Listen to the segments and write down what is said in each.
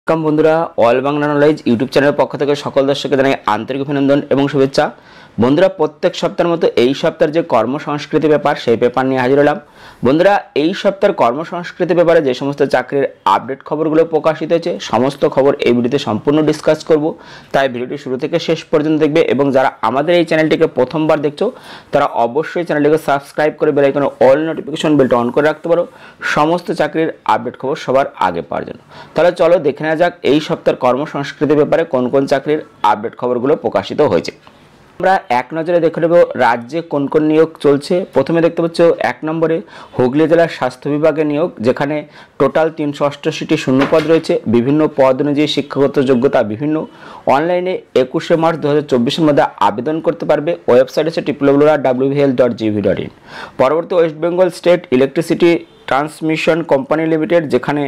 কাম বন্ধুরা all Bangla knowledge YouTube চ্যানেলের পক্ষ থেকে সকল দর্শককে জানাই আন্তরিক অভিনন্দন এবং শুভেচ্ছা। বন্ধুরা প্রত্যেক সপ্তাহের মতো এই সপ্তাহের যে কর্মসংস্কৃতি ব্যাপার সেই পেপার নিয়ে হাজির হলাম। বন্ধুরা এই সপ্তাহের কর্মসংস্কৃতি ব্যাপারে যে সমস্ত চাকরির আপডেট খবরগুলো প্রকাশিত হয়েছে সমস্ত খবর এই ভিডিওতে সম্পূর্ণ ডিসকাস করব, তাই ভিডিওটি শুরু থেকে শেষ পর্যন্ত দেখবে এবং যারা আমাদের এই চ্যানেলটিকে প্রথমবার দেখছো তারা অবশ্যই চ্যানেলটিকে সাবস্ক্রাইব করে বেল আইকনে অল নোটিফিকেশন বেলটা অন করে রাখতে পারো সমস্ত চাকরির আপডেট খবর সবার আগে পাওয়ার জন্য। তাহলে চলো দেখে নেওয়া যাক এই সপ্তাহের কর্মসংস্কৃতি ব্যাপারে কোন কোন চাকরির আপডেট খবরগুলো প্রকাশিত হয়েছে। আমরা এক নজরে দেখে নেব রাজ্যে কোন কোন নিয়োগ চলছে। প্রথমে দেখতে পাচ্ছ এক নম্বরে হুগলি জেলার স্বাস্থ্য বিভাগে নিয়োগ, যেখানে টোটাল 388টি শূন্যপদ রয়েছে। বিভিন্ন পদ অনুযায়ী শিক্ষাগত যোগ্যতা বিভিন্ন। অনলাইনে 21শে মার্চ 2024-এর মধ্যে আবেদন করতে পারবে। ওয়েবসাইট আছে www.whl.gv.in। পরবর্তী West Bengal state electricity transmission company limited, যেখানে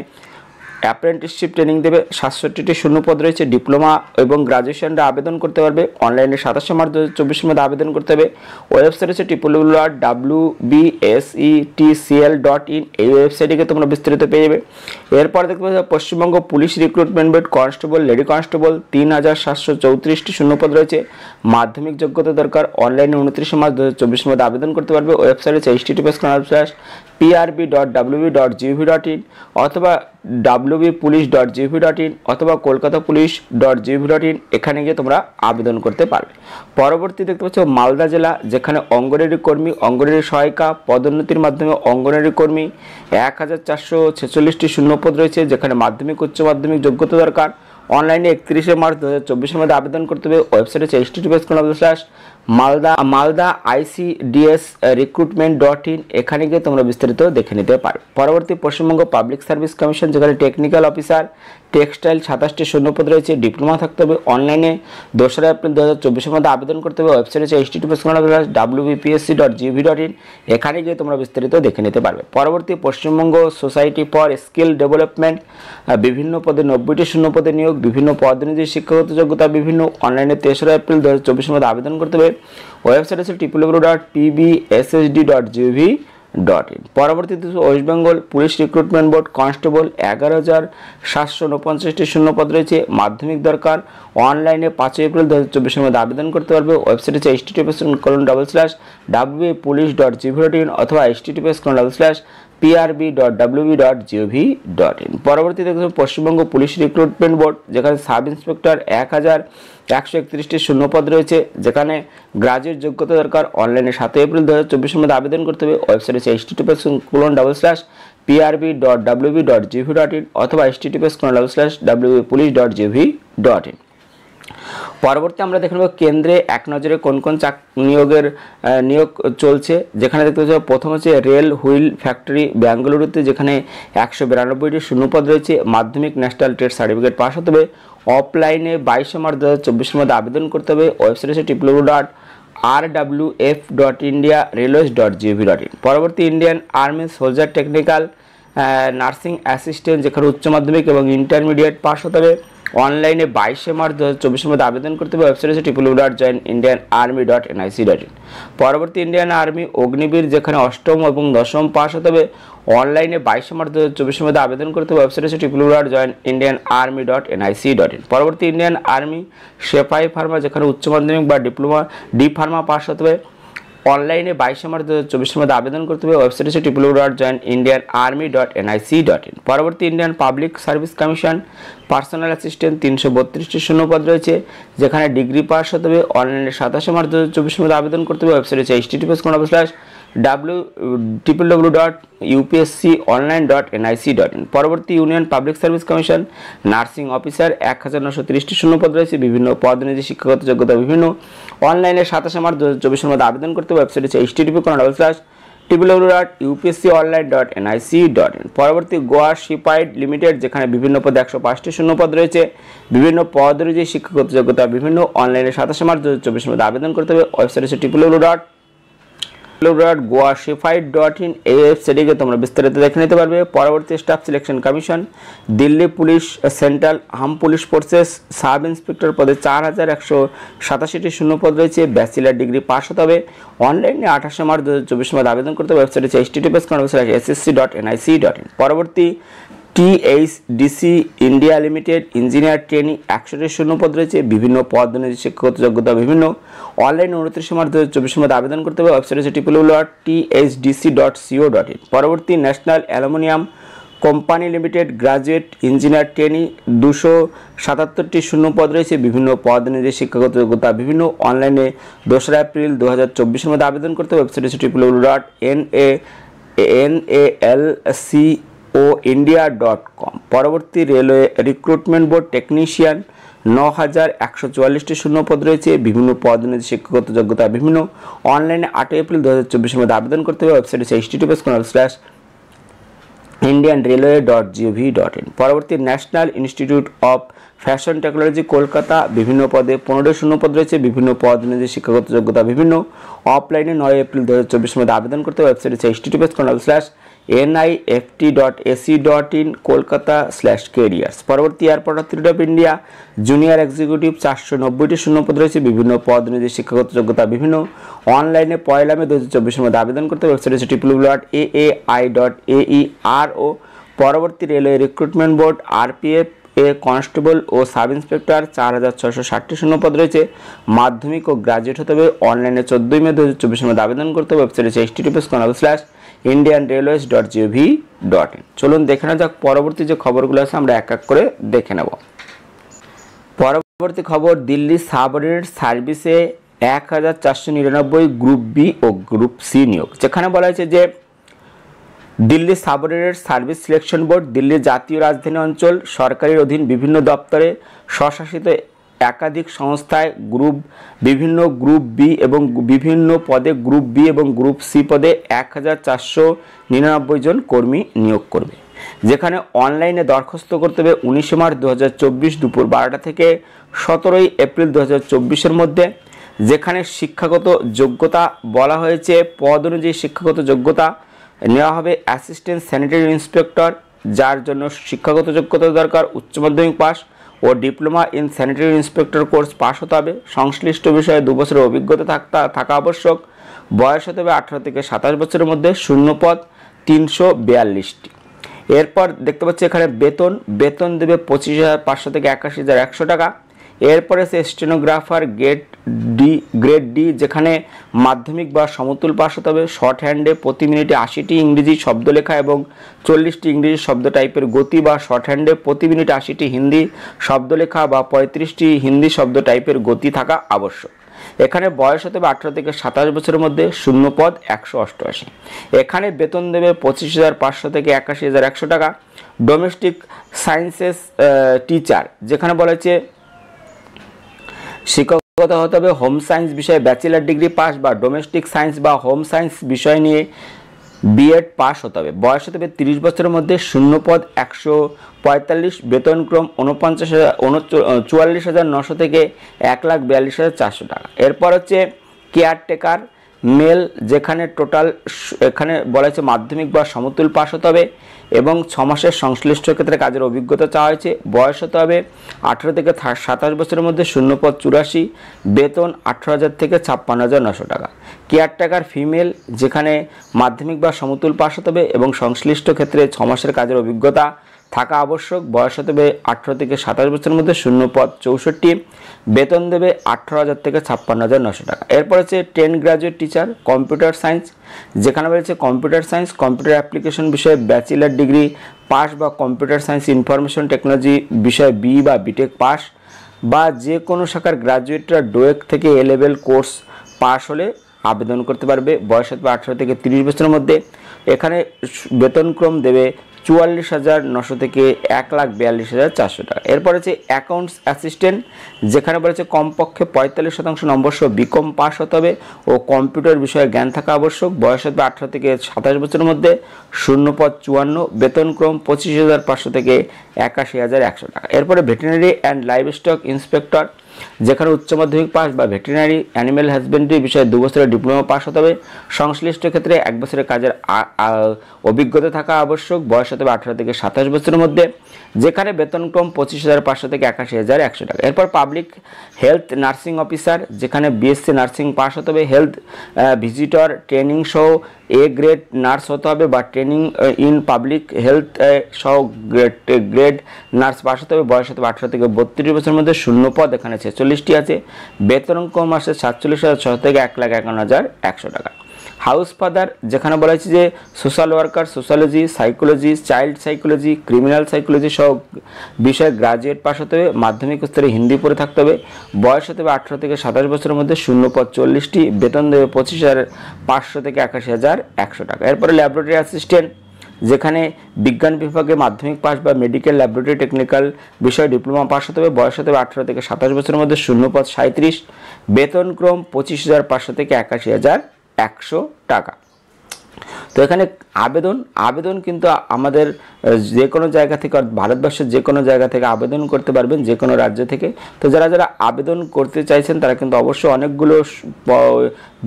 অ্যাপ্রেন্টিসশিপ ট্রেনিং দেবে। 67টি শূন্যপদ রয়েছে। ডিপ্লোমা এবং গ্রাজুয়েশনরা আবেদন করতে পারবে। অনলাইনে 27শে মার্চ 2024-এর মধ্যে আবেদন করতে হবে। ওয়েবসাইট হচ্ছে www.wbsetcl.in। এই ওয়েবসাইটে তোমরা বিস্তারিত পেয়ে যাবে। এরপর দেখতে পাচ্ছ Paschimbanga police recruitment board constable, lady constable 3734টি শূন্যপদ রয়েছে। মাধ্যমিক যোগ্যতা দরকার। অনলাইনে 29শে মার্চ 2024-এর মধ্যে আবেদন করতে পারবে। ওয়েবসাইট হচ্ছে https://prb.wb.gv.in অথবা wbpolice.gv.in অথবা kolkatapolice.gv.in। এখানে গিয়ে তোমরা আবেদন করতে পারবে। পরবর্তী দেখতে পাচ্ছ মালদা জেলা, যেখানে অঙ্গনওয়াড়ি কর্মী, অঙ্গনওয়াড়ি সহায়িকা পদোন্নতির মাধ্যমে অঙ্গনওয়াড়ি কর্মী 1446টি শূন্যপদ রয়েছে, যেখানে মাধ্যমিক উচ্চ মাধ্যমিক যোগ্যতা দরকার। অনলাইনে 31শে মার্চ 2024-এর মধ্যে আবেদন করতে হবে। ওয়েবসাইট হচ্ছে https://malda-ics-recruitment.in। এখানে গিয়ে তোমরা বিস্তারিত দেখে নিতে পারো। পরবর্তী পশ্চিমবঙ্গ পাবলিক সার্ভিস কমিশন, যেখানে টেকনিক্যাল অফিসার টেক্সটাইল 27টি শূন্যপদ রয়েছে। ডিপ্লোমা থাকতে হবে। অনলাইনে 2রা এপ্রিল 2024-এর মধ্যে আবেদন করতে হবে। ওয়েবসাইট হচ্ছে https://wbpsc.gv.in। এখানে গিয়ে তোমরা বিস্তারিত দেখে নিতে পারবে। পরবর্তী Paschimbanga society for skill development, বিভিন্ন পদে 90টি শূন্যপদে নিয়োগ। বিভিন্ন পদ অনুযায়ী শিক্ষাগত যোগ্যতা বিভিন্ন। অনলাইনে 3রা এপ্রিল 2024-এর মধ্যে আবেদন করতে হবে। ওয়েবসাইট আছে www.pbssd.gv.in। পরবর্তীতে West Bengal police recruitment board constable 11,749টি শূন্যপদ রয়েছে। মাধ্যমিক দরকার। অনলাইনে 5 এপ্রিল 2024-এর মধ্যে আবেদন করতে পারবে। ওয়েবসাইট হচ্ছে https://wbpolice.gv.in অথবা https://prb.wb.gov.in। পরবর্তী দেখুন পশ্চিমবঙ্গ পুলিশ রিক্রুটমেন্ট বোর্ড, যেখানে সাব ইন্সপেক্টর 1131টি শূন্যপদ রয়েছে, যেখানে গ্রাজুয়েট যোগ্যতা দরকার। অনলাইনে 7 এপ্রিল 2024-এর মধ্যে আবেদন করতে হবে। ওয়েবসাইট হচ্ছে https://prb.wb.gv.in অথবা https://wbpolice.gv.in। পরবর্তী আমরা দেখে নেব কেন্দ্রে এক নজরে কোন কোন নিয়োগ চলছে, যেখানে দেখতে পাচ্ছি প্রথম হচ্ছে রেল হুইল ফ্যাক্টরি বেঙ্গালুরুতে, যেখানে 192টি শূন্যপদ রয়েছে। মাধ্যমিক ন্যাশনাল ট্রেড সার্টিফিকেট পাস হতে হবে। অফলাইনে 22শে মার্চ 2024-এর মধ্যে আবেদন করতে হবে। ওয়েবসাইট হচ্ছে www.rwf.indiarailways.gv.in। পরবর্তী Indian army soldier technical nursing assistant, যেখানে উচ্চ মাধ্যমিক এবং ইন্টারমিডিয়েট পাস হতে হবে। অনলাইনে 22শে মার্চ 2024-এর মধ্যে আবেদন করতে হবে। ওয়েবসাইট হচ্ছে www.joinindianarmy.nic.in। পরবর্তী ইন্ডিয়ান আর্মি অগ্নিবীর, যেখানে 8ম এবং 10ম পাস হতে হবে। অনলাইনে 22শে মার্চ 2024-এর মধ্যে আবেদন করতে হবে। ওয়েবসাইট হচ্ছে www.joinindianarmy.nic.in। পরবর্তী ইন্ডিয়ান আর্মি সেপাই ফার্মা, যেখানে উচ্চ মাধ্যমিক বা ডিপ্লোমা ডি ফার্মা পাস হতে হবে। অনলাইনে 22শে মার্চ 2024-এর মধ্যে আবেদন করতে হবে। ওয়েবসাইট হচ্ছে www.joinindianarmy.nic.in। পরবর্তী Indian public service commission personal assistant 332টি শূন্যপদ রয়েছে, যেখানে ডিগ্রি পাস হতে হবে। অনলাইনে 27শে মার্চ 2024-এর মধ্যে আবেদন করতে হবে। ওয়েবসাইট হচ্ছে https://www.upsconline.nic.in। পরবর্তী union public service commission nursing officer 1930টি শূন্যপদ রয়েছে। বিভিন্ন পদ অনুযায়ী শিক্ষাগত যোগ্যতা বিভিন্ন। অনলাইনে 27শে মার্চ 2024-এর মধ্যে আবেদন করতে হবে। ওয়েবসাইট হচ্ছে https://www.upsconline.nic.in। পরবর্তী গোয়া শিপাইড লিমিটেড, যেখানে বিভিন্ন পদে 105টি শূন্যপদ রয়েছে। বিভিন্ন পদ অনুযায়ী শিক্ষাগত যোগ্যতা বিভিন্ন। অনলাইনে 27শে মার্চ 2024-এর মধ্যে আবেদন করতে হবে। ওয়েবসাইট হচ্ছে www.goashified.in। এই ওয়েবসাইটে তোমরা বিস্তারিত দেখে নিতে পারবে। পরবর্তী staff selection commission Delhi police central arm police forces sub inspector পদে 4187টি শূন্যপদ রয়েছে। ব্যাচেলার ডিগ্রি পাস হতে হবে। অনলাইনে 28শে মার্চ 2024-এর মধ্যে আবেদন করতে হবে। ওয়েবসাইট হচ্ছে https://ssc.nic.in। পরবর্তী THDC India limited engineer training 100টি শূন্যপদ রয়েছে। বিভিন্ন পদ অনুযায়ী শিক্ষাগত যোগ্যতা বিভিন্ন। অনলাইনে 29 মার্চ 2024 মধ্যে আবেদন করতে হবে। ওয়েবসাইট হচ্ছে www.thdc.co.in। পরবর্তী national aluminium company limited graduate engineer training 277টি শূন্যপদ রয়েছে। বিভিন্ন পদ অনুযায়ী শিক্ষাগত যোগ্যতা বিভিন্ন। অনলাইনে 2রা এপ্রিল 2024 মধ্যে আবেদন করতে হবে। ওয়েবসাইট হচ্ছে www.nalcoindia.com। পরবর্তী রেলওয়ে রিক্রুটমেন্ট বোর্ড টেকনিশিয়ান 9144টি শূন্যপদ রয়েছে। বিভিন্ন পদ অনুযায়ী শিক্ষাগত যোগ্যতা বিভিন্ন। অনলাইনে 8 এপ্রিল 2024 মধ্যে আবেদন করতে হবে। ওয়েবসাইট হচ্ছে https://indianrailway.gov.in। পরবর্তী national institute of fashion technology Kolkata বিভিন্ন পদে 15 শূন্যপদ রয়েছে। বিভিন্ন পদ অনুযায়ী শিক্ষাগত যোগ্যতা বিভিন্ন। অফলাইনে 9 এপ্রিল 2024 মধ্যে আবেদন করতে হবে। ওয়েবসাইট হচ্ছে https://nift.ac.in kolkata/careers। পরবর্তী airport authority of India junior executive 490টি শূন্যপদ রয়েছে। বিভিন্ন পদ অনুযায়ী শিক্ষাগত যোগ্যতা বিভিন্ন। অনলাইনে 1 মে 2024 মধ্যে আবেদন করতে হবে। ওয়েবসাইট হচ্ছে www.aai.aero। পরবর্তী railway recruitment board RPF constable ও সাব ইন্সপেক্টর 4660টি শূন্যপদ রয়েছে। মাধ্যমিক ও গ্রাজুয়েট হতে হবে। অনলাইনে 14 মে 2024 মধ্যে আবেদন করতে হবে। ওয়েবসাইট হচ্ছে https://indianrailways.gov.in। চলুন দেখে নেওয়া যাক পরবর্তী যে খবরগুলো আছে আমরা এক এক করে দেখে নেব। পরবর্তী খবর, দিল্লি সাবঅর্ডিনেট সার্ভিসে 1499 গ্রুপ বি ও গ্রুপ সি নিয়োগ। যেখানে বলা হয়েছে যে Delhi subordinate service selection board দিল্লির জাতীয় রাজধানী অঞ্চল সরকারের অধীন বিভিন্ন দপ্তরে স্বশাসিত একাধিক সংস্থায় বিভিন্ন গ্রুপ বি এবং বিভিন্ন পদে গ্রুপ বি এবং গ্রুপ সি পদে 1499 জন কর্মী নিয়োগ করবে। যেখানে অনলাইনে দরখাস্ত করতে হবে 19 মার্চ 2024 দুপুর 12টা থেকে 17 এপ্রিল 2024 মধ্যে। যেখানে শিক্ষাগত যোগ্যতা বলা হয়েছে পদ অনুযায়ী শিক্ষাগত যোগ্যতা নেওয়া হবে অ্যাসিস্ট্যান্ট স্যানিটারি ইন্সপেক্টর, যার জন্য শিক্ষাগত যোগ্যতা দরকার উচ্চ মাধ্যমিক পাস ও diploma in sanitary inspector course pass হতে হবে। সংশ্লিষ্ট বিষয়ে 2 বছরের অভিজ্ঞতা থাকা আবশ্যক। বয়স হতে হবে 18 থেকে 27 বছরের মধ্যে। শূন্যপদ 342টি। এরপর দেখতে পাচ্ছি এখানে বেতন দেবে 25,500 থেকে 81,100 টাকা। এরপরে সে স্টেনোগ্রাফার গ্রেড ডি, যেখানে মাধ্যমিক বা সমতুল পাস হতে হবে। শর্ট হ্যান্ডে প্রতি মিনিটে 80টি ইংরেজি শব্দ লেখা এবং 40টি ইংরেজি শব্দ টাইপের গতি, বা শর্ট হ্যান্ডে প্রতি মিনিটে 80টি হিন্দি শব্দ লেখা বা 35টি হিন্দি শব্দ টাইপের গতি থাকা আবশ্যক। এখানে বয়স হতে হবে 18 থেকে 27 বছরের মধ্যে। শূন্যপদ 188। এখানে বেতন দেবে 25,500 থেকে 81,100 টাকা। ডোমেস্টিক সায়েন্সেস টিচার, যেখানে বলা হয়েছে শিক্ষকতা হতে হবে হোম সায়েন্স বিষয়ে ব্যাচেলার ডিগ্রি পাস বা ডোমেস্টিক সায়েন্স বা হোম সায়েন্স বিষয় নিয়ে বিএড পাস হতে হবে। বয়স হতে হবে 30 বছরের মধ্যে। শূন্যপদ 145। বেতনক্রম 44,900 থেকে 1,42,400 টাকা। এরপর হচ্ছে কেয়ারটেকার মেল, যেখানে এখানে বলা হয়েছে মাধ্যমিক বা সমতুল পাস হতে হবে এবং 6 মাসের সংশ্লিষ্ট ক্ষেত্রে কাজের অভিজ্ঞতা চাওয়া হয়েছে। বয়স হতে হবে 18 থেকে 27 বছরের মধ্যে। শূন্যপদ 84। বেতন 18,000 থেকে 56,900 টাকা। কেয়ারটেকার ফিমেল, যেখানে মাধ্যমিক বা সমতুল পাস হতে হবে এবং সংশ্লিষ্ট ক্ষেত্রে 6 মাসের কাজের অভিজ্ঞতা থাকা আবশ্যক। বয়স হতে হবে 18 থেকে 27 বছরের মধ্যে। শূন্যপদ 64। বেতন দেবে 18,000 থেকে 56,900 টাকা। এরপর হচ্ছে 10 গ্রাজুয়েট টিচার কম্পিউটার সায়েন্স, যেখানে বলেছে কম্পিউটার সায়েন্স কম্পিউটার অ্যাপ্লিকেশন বিষয়ে ব্যাচেলার ডিগ্রি পাস বা কম্পিউটার সায়েন্স ইনফরমেশন টেকনোলজি বিষয়ে বি বা বিটেক পাস বা যে কোনো শাখার গ্রাজুয়েটরা ডোয়েক থেকে এ লেভেল কোর্স পাস হলে আবেদন করতে পারবে। বয়স হতে 18 থেকে 30 বছরের মধ্যে। এখানে বেতনক্রম দেবে 44,900 থেকে 1,42,400 টাকা। এরপর হচ্ছে অ্যাকাউন্টস অ্যাসিস্ট্যান্ট, যেখানে বলেছে কমপক্ষে 45% নম্বর সহ বিকম পাস হতে হবে ও কম্পিউটার বিষয়ে জ্ঞান থাকা আবশ্যক। বয়স হবে 18 থেকে 27 বছরের মধ্যে। শূন্যপদ 54। বেতনক্রম 25,500 থেকে 81,100 টাকা। এরপরে ভেটেরিনারি অ্যান্ড লাইভস্টক ইন্সপেক্টর, যেখানে উচ্চ মাধ্যমিক পাস বা ভেটেরিনারি অ্যানিম্যাল হাজবেন্ডারি বিষয়ে 2 বছরের ডিপ্লোমা পাস হতে হবে। সংশ্লিষ্ট ক্ষেত্রে 1 বছরের কাজের অভিজ্ঞতা থাকা আবশ্যক। বয়স হতে হবে 18 থেকে 27 বছরের মধ্যে। যেখানে বেতনক্রম 25,500 থেকে 81,100 টাকা। এরপর পাবলিক হেলথ নার্সিং অফিসার, যেখানে বিএসসি নার্সিং পাস হতে হবে, হেলথ ভিজিটর ট্রেনিং সহ এ গ্রেড নার্স হতে হবে বা ট্রেনিং ইন পাবলিক হেলথ সহ গ্রেড নার্স পাস হতে হবে, বয়স হতে হবে 18 থেকে 32 বছরের মধ্যে, শূন্য পদ এখানে 46টি আছে, বেতনক্রম মাসে 47,600 থেকে 1,51,100 টাকা। হাউস ফাদার, যেখানে বলা হয়েছে যে social worker, sociology, psychology, child psychology, criminal psychology সহ বিষয়ে গ্রাজুয়েট পাস হতে হবে, মাধ্যমিক স্তরে হিন্দি পড়ে থাকতে হবে, বয়স হতে হবে 18 থেকে 27 বছরের মধ্যে, শূন্য পদ 40টি, বেতন দেবে 25,500 থেকে 81,100 টাকা। এরপরে ল্যাবরেটরি অ্যাসিস্ট্যান্ট, যেখানে বিজ্ঞান বিভাগে মাধ্যমিক পাস বা মেডিকেল ল্যাবরেটরি টেকনিক্যাল বিষয়ে ডিপ্লোমা পাস হতে হবে, বয়স হতে হবে 18 থেকে 27 বছরের মধ্যে, শূন্য পদ 37, বেতনক্রম 25,500 থেকে 81,100 টাকা। তো এখানে আবেদন কিন্তু আমাদের যে কোনো জায়গা থেকে, ভারতবর্ষের যে কোনো জায়গা থেকে আবেদন করতে পারবেন, যে কোনো রাজ্য থেকে। তো যারা আবেদন করতে চাইছেন তারা কিন্তু অবশ্যই অনেকগুলো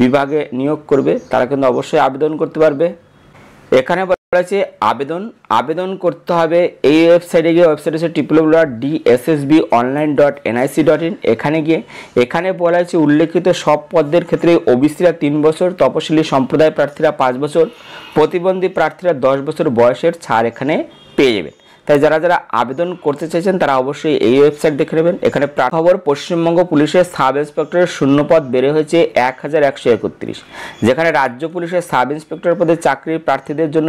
বিভাগে নিয়োগ করবে, তারা কিন্তু অবশ্যই আবেদন করতে পারবে। এখানে বলা আছে আবেদন করতে হবে এই ওয়েবসাইটে গিয়ে, ওয়েবসাইট হচ্ছে www.dssbonline.nic.in। এখানে বলা আছে উল্লেখিত সব পদের ক্ষেত্রে ওবিসিরা 3 বছর, তপশিলি সম্প্রদায় প্রার্থীরা 5 বছর, প্রতিবন্ধী প্রার্থীরা 10 বছর বয়সের ছাড় এখানে পেয়ে যাবেন। তাই যারা আবেদন করতে চাইছেন তারা অবশ্যই এই ওয়েবসাইট দেখে নেবেন। এখানে খবর, পশ্চিমবঙ্গ পুলিশের সাব ইন্সপেক্টরের শূন্যপদ বেড়ে হয়েছে 1,131, যেখানে রাজ্য পুলিশের সাব ইন্সপেক্টর পদে চাকরির প্রার্থীদের জন্য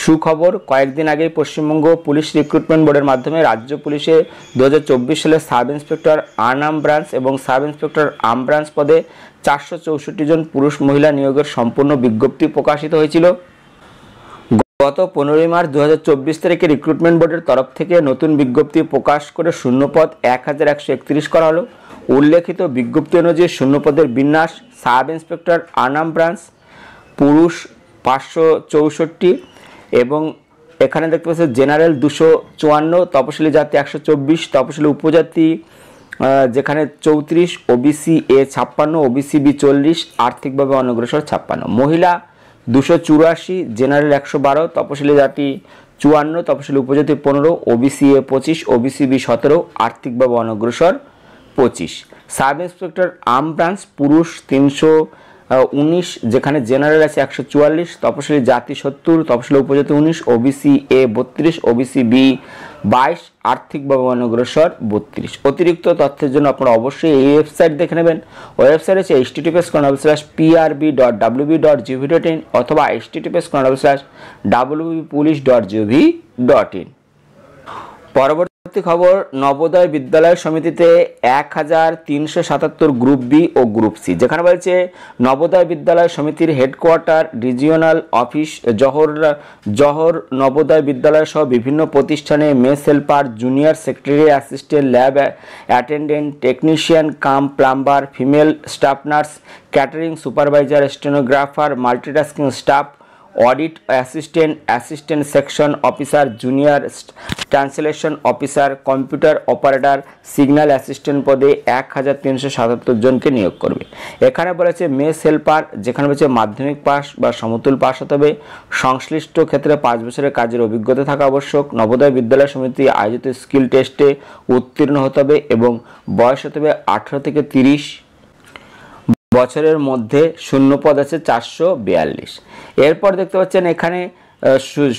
সুখবর। কয়েকদিন আগেই পশ্চিমবঙ্গ পুলিশ রিক্রুটমেন্ট বোর্ডের মাধ্যমে রাজ্য পুলিশে 2024 সালে সাব ইন্সপেক্টর আনআর্ম ব্রাঞ্চ এবং সাব ইন্সপেক্টর আর্ম ব্রাঞ্চ পদে 464 জন পুরুষ মহিলা নিয়োগের সম্পূর্ণ বিজ্ঞপ্তি প্রকাশিত হয়েছিল। গত 15 মার্চ 2024 তারিখে রিক্রুটমেন্ট বোর্ডের তরফ থেকে নতুন বিজ্ঞপ্তি প্রকাশ করে শূন্যপদ 1,131 করা হলো। উল্লেখিত বিজ্ঞপ্তি অনুযায়ী শূন্যপদের বিন্যাস: সাব ইন্সপেক্টর আনআর্ম ব্রাঞ্চ পুরুষ 564 এবং এখানে দেখতে পাচ্ছেন জেনারেল 254, তপশিলি জাতি 124, তপশিলি উপজাতি যেখানে 34, ওবিসি এ 56, ওবিসি বি 40, আর্থিকভাবে অনগ্রসর 56, মহিলা 284, জেনারেল 112, তপশিলি জাতি 54, তপশিলি উপজাতি 15, ওবিসি এ 25, ওবিসি বি 17, আর্থিকভাবে অনগ্রসর 25। সাব ইন্সপেক্টর আর্ম ব্রাঞ্চ পুরুষ 319, যেখানে জেনারেল আছে 144, তপশিলি জাতি 70, তপশিলি উপজাতি 19, ওবিসি এ 32, ওবিসি বি 22, আর্থিকভাবে অনগ্রসর 32। অতিরিক্ত তথ্যের জন্য আপনারা অবশ্যই এই ওয়েবসাইট দেখে নেবেন। ওয়েবসাইট হচ্ছে https://prb.wb.gov.in অথবা https://wbpolice.gov.in। পরবর্তী খবর, নবোদয় বিদ্যালয় সমিতিতে 1,377 গ্রুপ বি ও গ্রুপ সি, যেখানে বলছে নবোদয় বিদ্যালয় সমিতির headquarter, regional office Jawahar Navodaya Vidyalaya সহ বিভিন্ন প্রতিষ্ঠানে mess helper, junior secretary assistant, lab attendant, technician cum plumber, female staff nurse, catering supervisor, stenographer, multitasking staff, audit assistant section officer, junior translation officer, computer operator, signal assistant পদে 1,377 জনকে নিয়োগ করবে। এখানে বলেছে mace helper, যেখানে বলেছে মাধ্যমিক pass বা সমতুল পাস হতে হবে, সংশ্লিষ্ট ক্ষেত্রে 5 বছরের কাজের অভিজ্ঞতা থাকা আবশ্যক, নবোদয় বিদ্যালয় সমিতি আয়োজিত স্কিল টেস্টে উত্তীর্ণ হতে হবে এবং বয়স হতে হবে 18 থেকে 30 বছরের মধ্যে। শূন্যপদ আছে 442। এরপর দেখতে পাচ্ছেন এখানে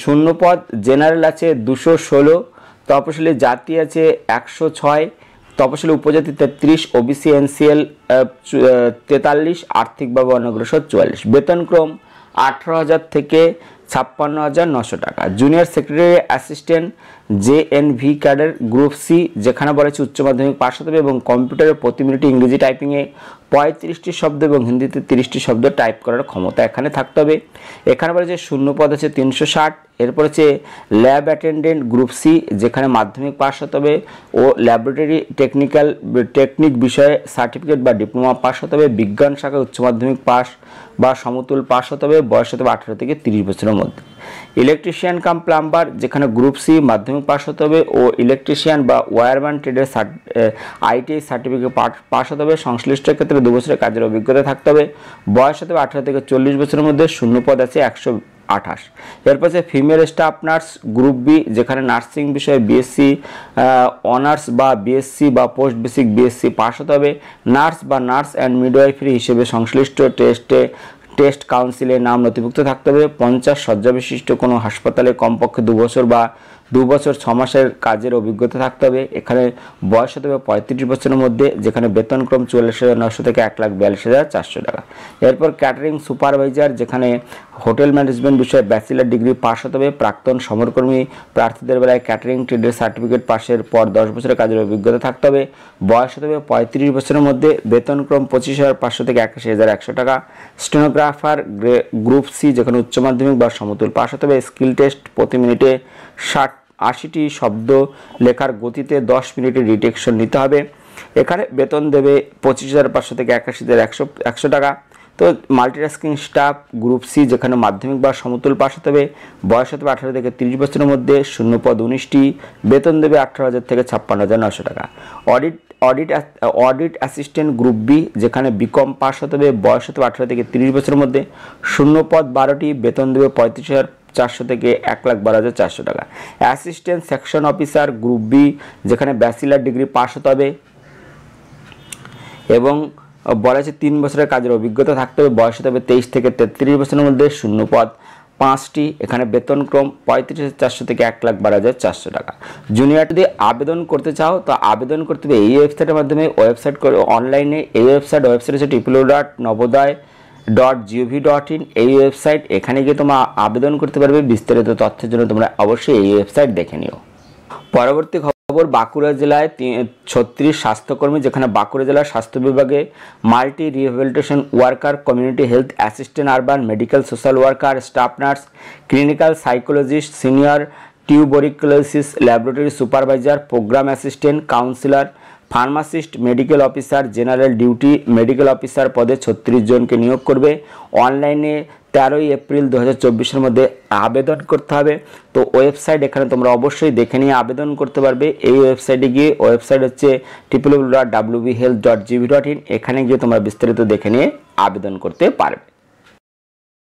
শূন্যপদ জেনারেল আছে 216, তপশিলি জাতি আছে 106, তপশিলি উপজাতি 33, ওবিসি এনসিএল 43, আর্থিকভাবে অনগ্রসর 44। বেতনক্রম 18,000 থেকে 56,900 টাকা। Junior secretary assistant JNV cadre group C, যেখানে বলেছে উচ্চ মাধ্যমিক পাস হতে হবে এবং কম্পিউটারে প্রতি মিনিটে ইংরেজি টাইপিংয়ে 35টি শব্দ এবং হিন্দিতে 30টি শব্দ টাইপ করার ক্ষমতা এখানে থাকতে হবে। এখানে বলেছে শূন্যপদ আছে 360। এরপর হচ্ছে ল্যাব অ্যাটেন্ডেন্ট গ্রুপ সি, যেখানে মাধ্যমিক পাস হতে হবে ও ল্যাবরেটরি টেকনিক বিষয়ে সার্টিফিকেট বা ডিপ্লোমা পাস হতে হবে, বিজ্ঞান শাখায় উচ্চ মাধ্যমিক পাস বা সমতুল পাস হতে হবে, বয়স হতে হবে 18 থেকে 30 বছরের মধ্যে। ইলেকট্রিশিয়ান কাম প্লাম্বার, যেখানে গ্রুপ সি মাধ্যমিক পাস হতে হবে ও ইলেকট্রিশিয়ান বা ওয়্যারম্যান ট্রেডের আইটিআই সার্টিফিকেট পাস হতে হবে, সংশ্লিষ্ট ক্ষেত্রে 2 বছরের কাজের অভিজ্ঞতা থাকতে হবে, বয়স হতে হবে 18 থেকে 40 বছরের মধ্যে। শূন্যপদ আছে 28। এরপর আছে female staff nurse group B, যেখানে নার্সিং বিষয়ে বিএসসি অনার্স বা বিএসসি বা পোস্ট বেসিক বিএসসি পাস হতে হবে। নার্স বা নার্স অ্যান্ড মিডওয়াইফারি হিসেবে সংশ্লিষ্ট টেস্ট কাউন্সিলে নাম নথিভুক্ত থাকতে হবে। 50 শয্যা বিশিষ্ট কোনো হাসপাতালে কমপক্ষে 2 বছর বা 2 বছর 6 মাসের কাজের অভিজ্ঞতা থাকতে হবে। এখানে বয়স হতে হবে 35 বছরের মধ্যে, যেখানে বেতনক্রম 44,900 থেকে 1,42,400 টাকা। এরপর ক্যাটারিং সুপারভাইজার, যেখানে হোটেল ম্যানেজমেন্ট বিষয়ে ব্যাচেলার ডিগ্রি পাস হতে হবে। প্রাক্তন সমরকর্মী প্রার্থীদের বেলায় ক্যাটারিং ট্রেডের সার্টিফিকেট পাশের পর 10 বছরের কাজের অভিজ্ঞতা থাকতে হবে। বয়স হতে হবে 35 বছরের মধ্যে, বেতনক্রম 25,500 থেকে 81,100 টাকা। স্টেনোগ্রাফার গ্রুপ সি, যেখানে উচ্চ মাধ্যমিক বা সমতুল পাস হতে হবে। স্কিল টেস্ট প্রতি মিনিটে 80টি শব্দ লেখার গতিতে 10 মিনিটের ডিটেকশন নিতে হবে। এখানে বেতন দেবে 25,500 থেকে 81,100 টাকা। তো মাল্টিটাস্কিং স্টাফ গ্রুপ সি, যেখানে মাধ্যমিক বা সমতুল পাস হতে হবে। বয়স হতে হবে 18 থেকে 30 বছরের মধ্যে, শূন্যপদ 19টি, বেতন দেবে 18,000 থেকে 56,900 টাকা। অডিট অ্যাসিস্ট্যান্ট গ্রুপ বি, যেখানে বিকম পাস হতে হবে। বয়স হতে হবে 18 থেকে 30 বছরের মধ্যে, শূন্যপদ 12টি, বেতন দেবে 35,400 থেকে 1,12,400 টাকা। Assistant section officer group B, যেখানে ব্যাচেলার ডিগ্রি পাস হতে হবে এবং বলা আছে 3 বছরের কাজের অভিজ্ঞতা থাকতে হবে। বয়স হতে হবে 23 থেকে 33 বছরের মধ্যে, শূন্যপদ 5টি, এখানে বেতনক্রম 35,400 থেকে 1,12,400 টাকা। জুনিয়র যদি আবেদন করতে চাও তো আবেদন করতে হবে এই ওয়েবসাইটের মাধ্যমে। ওয়েবসাইট করে অনলাইনে এই ওয়েবসাইট হচ্ছে www.navodaya.gov.in। এই ওয়েবসাইট, এখানে গিয়ে তোমরা আবেদন করতে পারবে। বিস্তারিত তথ্যের জন্য তোমরা অবশ্যই এই ওয়েবসাইট দেখে নিও। পরবর্তী খবর, বাঁকুড়া জেলায় 36 স্বাস্থ্যকর্মী, যেখানে বাঁকুড়া জেলার স্বাস্থ্য বিভাগে multi rehabilitation worker, community health assistant, urban medical social worker, staff nurse, clinical psychologist, senior tuberculosis laboratory supervisor, programme assistant, counsellor, pharmacist, medical officer, general duty medical officer পদে 36 জনকে নিয়োগ করবে। অনলাইনে 13 এপ্রিল 2024-এর মধ্যে আবেদন করতে হবে। তো ওয়েবসাইট এখানে তোমরা অবশ্যই দেখে নিয়ে আবেদন করতে পারবে। এই ওয়েবসাইটে গিয়ে, ওয়েবসাইট হচ্ছে www.wbhealth.gov.in। এখানে গিয়ে তোমরা বিস্তারিত দেখে নিয়ে আবেদন করতে পারবে।